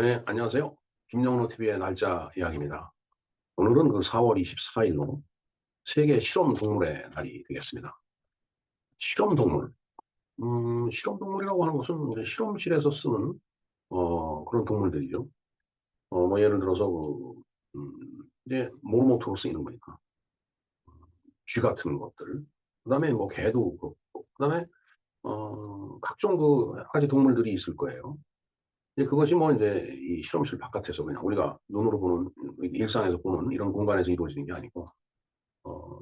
네, 안녕하세요. 김영로 TV의 날짜 이야기입니다. 오늘은 그 4월 24일로 세계 실험 동물의 날이 되겠습니다. 실험 동물. 실험 동물이라고 하는 것은 이제 실험실에서 쓰는 그런 동물들이죠. 뭐 예를 들어서 이제 모르모토로 쓰이는 거니까 쥐 같은 것들. 그다음에 뭐 개도 그렇고, 그다음에 각종 그 여러 가지 동물들이 있을 거예요. 근데 그것이 뭐 이제 이 실험실 바깥에서 그냥 우리가 눈으로 보는 일상에서 보는 이런 공간에서 이루어지는 게 아니고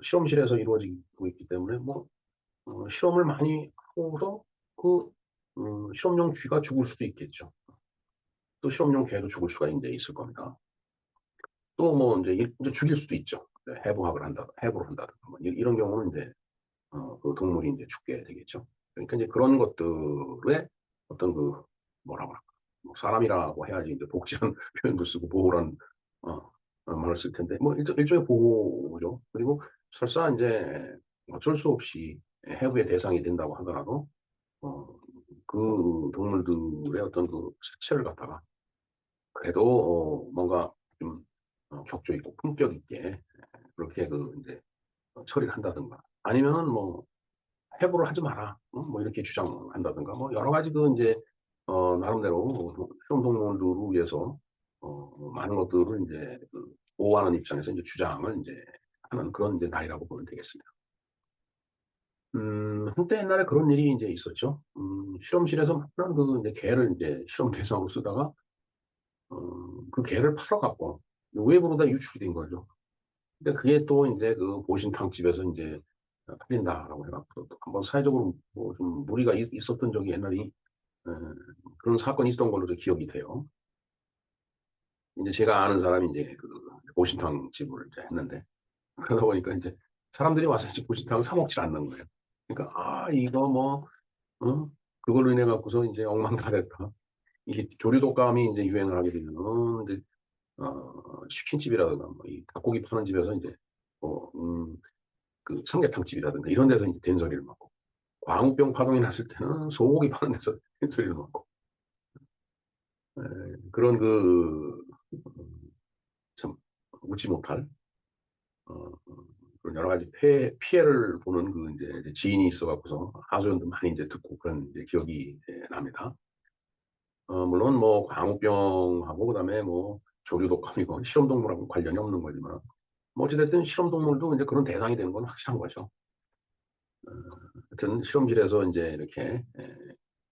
실험실에서 이루어지고 있기 때문에 뭐 실험을 많이 하고서 그 실험용 쥐가 죽을 수도 있겠죠. 또 실험용 개도 죽을 수가 이제 있을 겁니다. 또 뭐 이제 죽일 수도 있죠. 네, 해부학을 한다, 해부를 한다든가 뭐 이런 경우는 이제 그 동물이 이제 죽게 되겠죠. 그러니까 이제 그런 것들의 어떤 그 뭐라고 할까, 뭐 사람이라고 해야지 이제 복지한 표현도 쓰고 보호란 어, 말을 쓸 텐데 뭐 일종의 보호죠. 그리고 설사 이제 어쩔 수 없이 해부의 대상이 된다고 하더라도 어, 그 동물들의 어떤 그 사체를 갖다가 그래도 뭔가 좀 격조 있고 품격 있게 그렇게 그 이제 처리를 한다든가 아니면은 뭐 "해부를 하지 마라." 뭐 이렇게 주장한다든가 뭐 여러 가지 그 인제 나름대로 실험 동물들을 위해서 많은 것들을 인제 그 보호하는 입장에서 인제 주장을 인제 하는 그런 인제 날이라고 보면 되겠습니다. 한때 옛날에 그런 일이 인제 있었죠. 실험실에서 많은 그 인제 개를 인제 실험 대상으로 쓰다가 그 개를 팔아 갖고 외부로 다 유출이 된 거죠. 근데 그게 또 인제 그 보신탕집에서 인제 팔린다라고 해 갖고 또 한번 사회적으로 뭐 좀 물의가 있었던 적이 옛날에 예 그런 사건이 있었던 걸로 저 기억이 돼요. 인제 제가 아는 사람이 인제 그 보신탕집을 이제 했는데 그러다 보니까 인제 사람들이 와서 이제 보신탕을 사 먹질 않는 거예요. 그러니까 '아 이거 뭐 그걸로 인해 갖고서 인제 엉망다됐다.' 이게 조류독감이 인제 유행을 하게 되면은 인제 치킨집이라든가 뭐 이 닭고기 파는 집에서 인제 뭐 그 삼계탕집이라든가 이런 데서 인제 된소리를 먹고 광우병 파동이 났을 때는 소고기 파는 데서 된소리를 먹고 예 그런 음 참 웃지 못할 어 그런 여러 가지 피해를 보는 그 인제 지인이 있어 갖고서 하소연도 많이 인제 듣고 그런 인제 기억이 납니다. 물론 뭐 광우병하고 그다음에 뭐 조류독감이건 실험동물하고는 관련이 없는 거지만 뭐 어찌 됐든 실험동물도 인제 그런 대상이 되는 건 확실한 거죠. 하여튼 실험실에서 인제 이렇게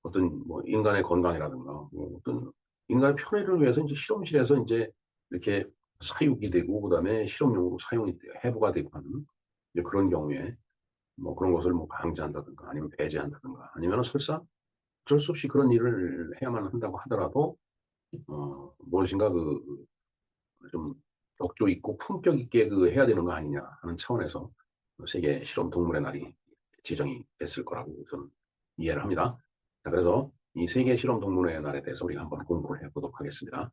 어떤 뭐 인간의 건강이라든가 뭐 어떤 인간의 편의를 위해서 인제 실험실에서 인제 이렇게 사육이 되고 그다음에 실험용으로 사용이 돼 해부가 되고 하는 이제 그런 경우에 뭐 그런 것을 뭐 방지한다든가 아니면 배제한다든가 아니면은 설사 어쩔 수 없이 그런 일을 해야만 한다고 하더라도 무엇인가 좀 격조 있고 품격 있게 해야 되는 거 아니냐 하는 차원에서 세계 실험 동물의 날이 지정이 됐을 거라고 저는 이해를 합니다. 자 그래서 이 세계 실험 동물의 날에 대해서 우리가 한번 공부를 해 보도록 하겠습니다.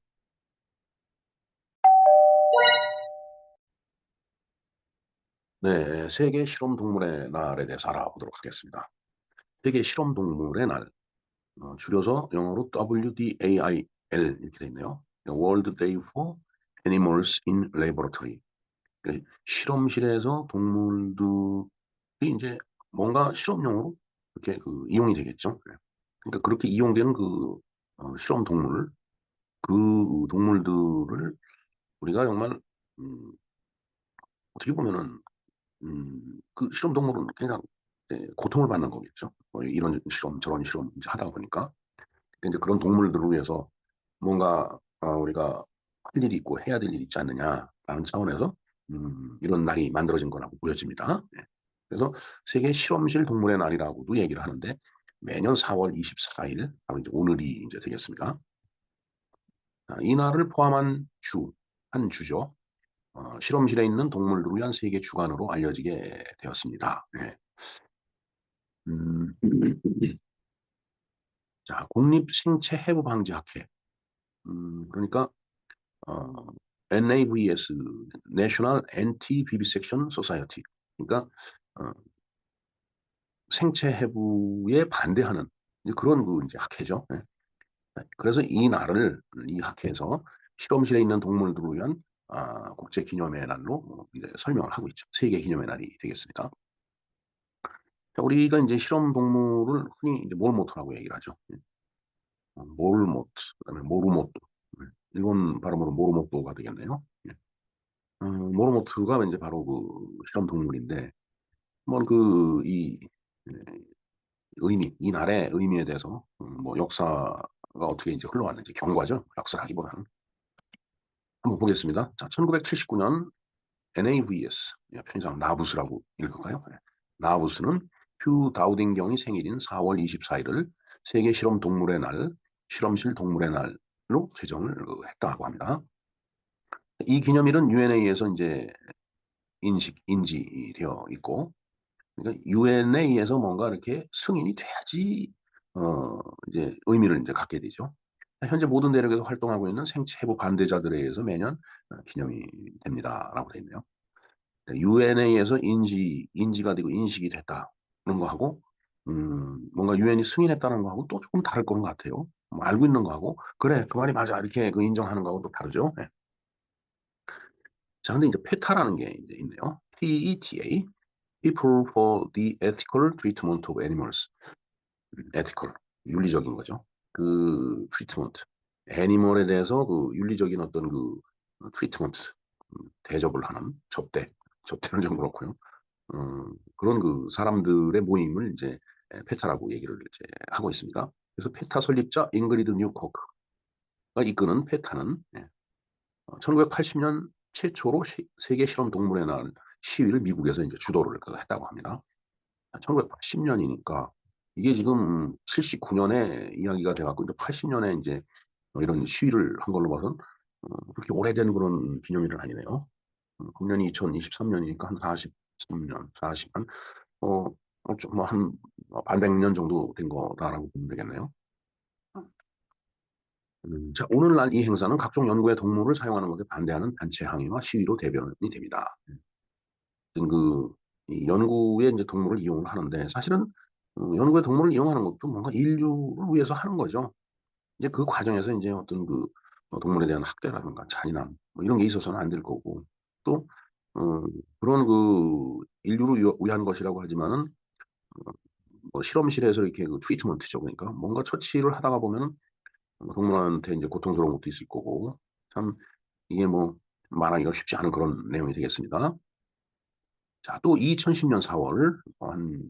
네. 세계 실험 동물의 날에 대해서 알아보도록 하겠습니다. 세계 실험 동물의 날 줄여서 영어로 WDAIL 이렇게 돼 있네요. World Day for Animals in Laboratory. 그 실험실에서 동물들이 인제 뭔가 실험용으로 이렇게 이용이 되겠죠. 예. 그러니까 그렇게 이용되는 실험 동물 그 동물들을 우리가 정말 음 어떻게 보면은 그 실험 동물은 그냥 고통을 받는 거겠죠. 이런 실험 저런 실험 이제 하다 보니까. 인제 그런 동물들을 위해서 뭔가 우리가 할 일이 있고 해야 될 일이 있지 않느냐라는 차원에서 이런 날이 만들어진 거라고 보여집니다. 예. 그래서 세계 실험실 동물의 날이라고도 얘기를 하는데 매년 4월 24일 바로 이제 오늘이 인제 되겠습니다. 이 날을 포함한 한 주죠. 실험실에 있는 동물들을 위한 세계 주간으로 알려지게 되었습니다. 예. 음. 자 국립 생체 해부 방지 학회. 그러니까 어 NAVS National Anti-Vivisection Society 그러니까 어 생체 해부에 반대하는 이제 그런 인제 학회죠. 예. 그래서 이 날을 이 학회에서 실험실에 있는 동물들을 위한 국제 기념의 날로 이제 설명을 하고 있죠. 세계 기념의 날이 되겠습니다. 자, 우리가 이제 실험 동물을 흔히 이제 모르모트라고 얘기를 하죠. 모르모트, 그다음에 모루모토. 일본 발음으로 모루모토가 되겠네요. 모루모트가 이제 바로 그 실험 동물인데, 한번 이 날의 의미에 대해서 뭐 역사가 어떻게 이제 흘러왔는지 경과죠. 역사라기보다는 한번 보겠습니다. 자, 1979년 NAVS, 편의상 나부스라고 읽을까요? 네. 나부스는 휴 다우딩경이 생일인 4월 24일을 세계 실험 동물의 날, 실험실 동물의 날로 제정을 했다고 합니다. 이 기념일은 UNA에서 이제 인지되어 있고, 그러니까 UNA에서 뭔가 이렇게 승인이 돼야지 이제 의미를 이제 갖게 되죠. 현재 모든 대륙에서 활동하고 있는 생체 해부 반대자들에 의해서 매년 기념이 됩니다라고 되어 있네요. UNA에서 인지가 되고 인식이 됐다 그런 거하고 뭔가 유엔이 승인했다는 거하고 또 조금 다를 거는 것 같아요. 뭐 알고 있는 거하고 그래 그 말이 맞아 이렇게 그 인정하는 거하고 또 다르죠. 네. 자, 근데 이제 페타라는 게 이제 있네요. PETA, People for the Ethical Treatment of Animals. ethical, 윤리적인 거죠. 그 treatment, 애니멀에 대해서 그 윤리적인 어떤 그 treatment, 대접을 하는 접대는 좀 그렇고요. 그런 그 사람들의 모임을 이제 페타라고 얘기를 이제 하고 있습니다. 그래서 페타 설립자 잉그리드 뉴코크가 이끄는 페타는 1980년 최초로 세계 실험 동물의 날 시위를 미국에서 이제 주도를 했다고 합니다. 1980년이니까 이게 지금 79년에 이야기가 돼갖고 이제 80년에 이제 이런 시위를 한 걸로 봐선 그렇게 오래된 그런 기념일은 아니네요. 금년이 2023년이니까 한 43년, 40한 어, 한 반백년 정도 된 거다라고 보면 되겠네요. 자, 오늘날 이 행사는 각종 연구에 동물을 사용하는 것에 반대하는 단체 항의와 시위로 대변이 됩니다. 이 연구에 이제 동물을 이용을 하는데 사실은 연구에 동물을 이용하는 것도 뭔가 인류를 위해서 하는 거죠. 이제 그 과정에서 이제 어떤 동물에 대한 학대라든가 잔인함 뭐 이런 게 있어서는 안 될 거고 또 그런 인류를 위한 것이라고 하지만은 뭐 실험실에서 이렇게 그 트리트먼트죠. 그러니까 뭔가 처치를 하다가 보면은 동물한테 이제 고통스러운 것도 있을 거고 참 이게 뭐 말하기가 쉽지 않은 그런 내용이 되겠습니다. 자, 또 2010년 4월 한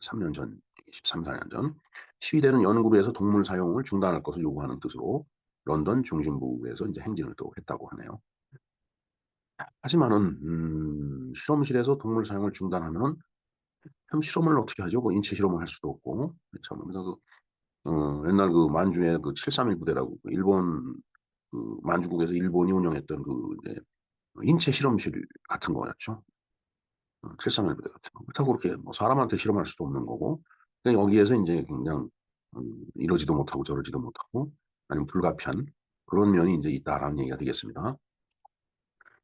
3년 전, 13, 14년 전 시위대는 연구를 해서 동물 사용을 중단할 것을 요구하는 뜻으로 런던 중심부에서 이제 행진을 또 했다고 하네요. 하지만은 실험실에서 동물 사용을 중단하면 참 실험을 어떻게 하죠? 뭐 인체 실험을 할 수도 없고 참 그래서 옛날 그 만주의 그 731 부대라고 그 일본 만주국에서 일본이 운영했던 이제 인체 실험실 같은 거였죠. 731 부대 같은 거. 그렇다고 그렇게 뭐 사람한테 실험할 수도 없는 거고 그냥 여기에서 이제 그냥 이러지도 못하고 저러지도 못하고 아니면 불가피한 그런 면이 이제 있다라는 얘기가 되겠습니다.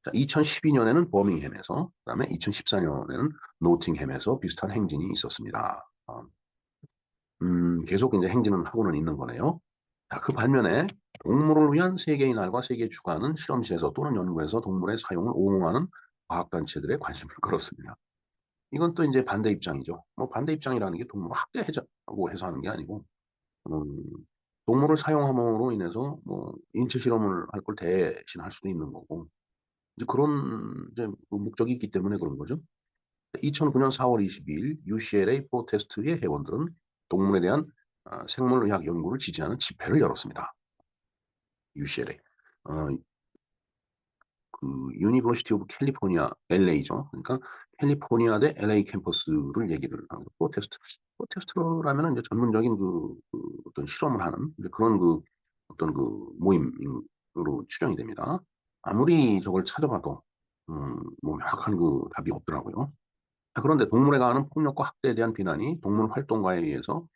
자, 2012년에는 버밍햄에서 그다음에 2014년에는 노팅햄에서 비슷한 행진이 있었습니다. 계속 이제 행진은 하고는 있는 거네요. 자, 그 반면에 동물을 위한 세계의 날과 세계 주간은 실험실에서 또는 연구에서 동물의 사용을 옹호하는 과학단체들의 관심을 끌었습니다. 이건 또 이제 반대 입장이죠. 뭐 반대 입장이라는 게 동물을 학대하자고 해서 하는 게 아니고, 음, 동물을 사용함으로 인해서 뭐 인체 실험을 할 걸 대신할 수도 있는 거고, 이제 그런 이제 그 목적이 있기 때문에 그런 거죠. 2009년 4월 22일 UCLA 프로테스트의 회원들은 동물에 대한 생물의학 연구를 지지하는 집회를 열었습니다. UCLA. 어, 유니버시티 오브 캘리포니아 LA죠. 그러니까 캘리포니아 대 LA 캠퍼스를 얘기를 하는 프로테스트. 프로테스트라면은 이제 전문적인 어떤 실험을 하는 이제 그런 어떤 모임으로 추정이 됩니다. 아무리 저걸 찾아봐도 뭐 명확한 답이 없더라고요. 자, 그런데 동물에 관한 폭력과 학대에 대한 비난이 동물 활동가에 의해서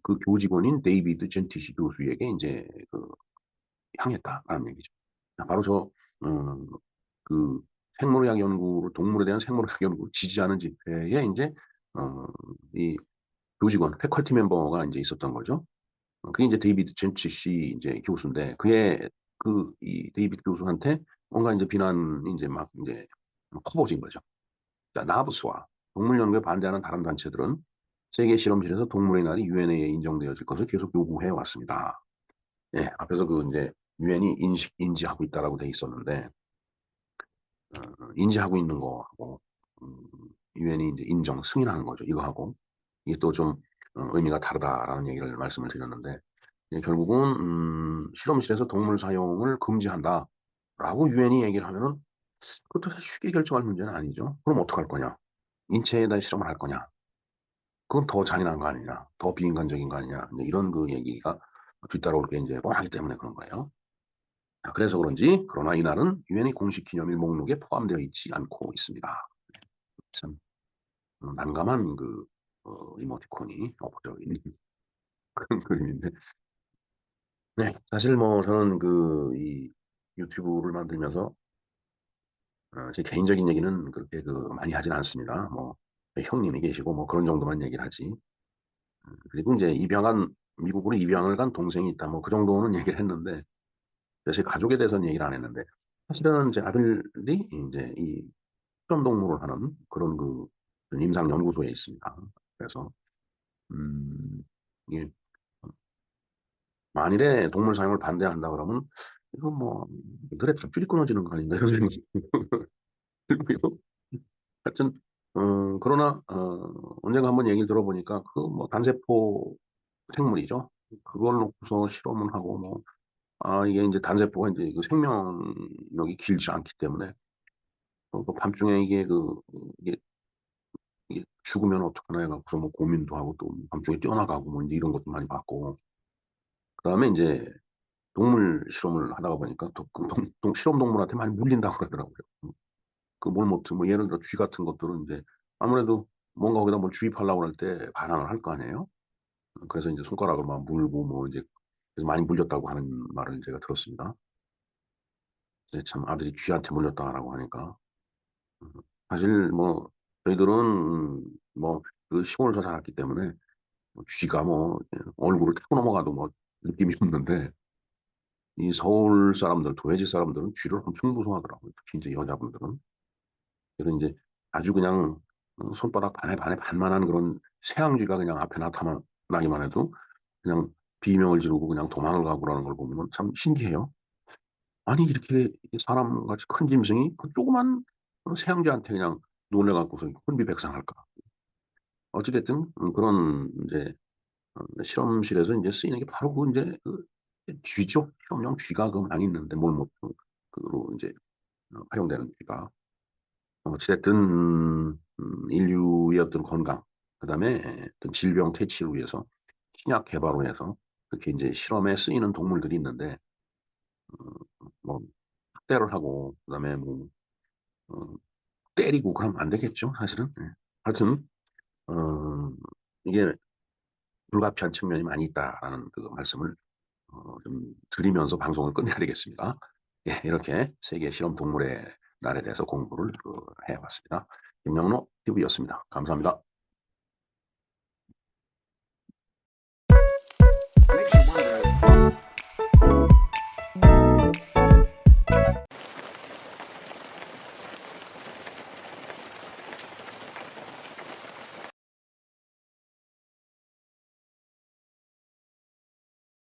그 교직원인 데이비드 젠티시 교수에게 이제 향했다라는 얘기죠. 자, 바로 음, 그 생물의학 연구를 동물에 대한 생물의학 연구를 지지하는 집회에 이제 이 교직원 패컬티 멤버가 이제 있었던 거죠. 그게 이제 데이비드 젠치 씨 이제 교수인데 그의 이 데이비드 교수한테 뭔가 이제 비난이 이제 막 이제 커버진 거죠. 자, 나브스와 동물 연구에 반대하는 다른 단체들은 세계 실험실에서 동물의 날이 유엔에 인정되어질 것을 계속 요구해 왔습니다. 예, 앞에서 그 이제 유엔이 인지하고 있다라고 돼 있었는데 인지하고 있는 거하고 음 유엔이 인제 인정 승인하는 거죠. 이거하고 이게 또 좀 의미가 다르다라는 얘기를 말씀을 드렸는데 예, 결국은 "실험실에서 동물 사용을 금지한다."라고 유엔이 얘기를 하면은 그것도 사실 쉽게 결정할 문제는 아니죠. 그럼 어떡할 거냐? 인체에다 실험을 할 거냐? 그건 더 잔인한 거 아니냐? 더 비인간적인 거 아니냐? 인제 이런 그 얘기가 뒤따라올 게 인제 뻔하기 때문에 그런 거예요. 그래서 그런지 그러나 이날은 유엔의 공식 기념일 목록에 포함되어 있지 않고 있습니다. 참 난감한 이모티콘이 엎어져 있는 그런 그림인데 네, 사실 뭐 저는 이 유튜브를 만들면서 제 개인적인 얘기는 그렇게 많이 하진 않습니다. 뭐 형님이 계시고 뭐 그런 정도만 얘기를 하지. 그리고 인제 미국으로 입양을 간 동생이 있다 뭐 그 정도는 얘기를 했는데 제 가족에 대해서는 얘기를 안 했는데 사실은 제 아들이 인제 이 실험 동물을 하는 그런 임상 연구소에 있습니다. 그래서 음 이게 만일에 동물 사용을 반대한다 그러면 '이건 뭐 늘의 밧줄이 끊어지는 거 아닌가.' 이런 생각이 들고요. 하여튼 그러나 언젠가 한번 얘기를 들어보니까 단세포 생물이죠. 그걸 놓고서 실험을 하고 이게 인제 단세포가 인제 생명력이 길지 않기 때문에 밤중에 이게 죽으면 어떡하나 해 갖고서 뭐 고민도 하고 또 밤중에 뛰어나가고 뭐 인제 이런 것도 많이 봤고 그다음에 인제 동물 실험을 하다가 보니까 또 실험 동물한테 많이 물린다고 그러더라고요. 뭘 뭐 예를 들어 쥐 같은 것들은 인제 아무래도 뭔가 거기다 뭘 주입하려고 할 때 반항을 할 거 아니에요. 그래서 인제 손가락을 막 물고 뭐 이제 그래서 많이 물렸다고 하는 말을 제가 들었습니다. 네, 참 아들이 "쥐한테 물렸다."라고 하니까 사실 뭐 저희들은 시골에서 자랐기 때문에 쥐가 얼굴을 타고 넘어가도 느낌이 없는데 이 서울 사람들 도회지 사람들은 쥐를 엄청 무서워하더라고요. 특히 인제 여자분들은. 그래서 인제 아주 그냥 손바닥 반에 반에 반만한 그런 새앙쥐가 그냥 앞에 나타나기만 해도 그냥 비명을 지르고 그냥 도망을 가고 그러는 걸 보면은 참 신기해요. 아니 이렇게 사람같이 큰 짐승이 그 조그만 새앙쥐한테 그냥 놀래 갖고서 혼비백산할까. 어찌 됐든 그런 인제 실험실에서 인제 쓰이는 게 바로 인제 쥐죠. 실험용 쥐가 많이 있는데 뭘 못 그로 인제 활용되는 쥐가. 어찌 됐든 인류의 어떤 건강 그다음에 어떤 질병 퇴치를 위해서 신약 개발을 해서 그렇게 인제 실험에 쓰이는 동물들이 있는데 뭐 학대를 하고 그다음에 어 때리고 그러면 안 되겠죠 사실은. 예. 하여튼 어 이게 "불가피한 측면이 많이 있다."라는 말씀을 좀 드리면서 방송을 끝내야 되겠습니다. 예, 이렇게 세계 실험 동물의 날에 대해서 공부를 해 봤습니다. 김영로 TV였습니다. 감사합니다.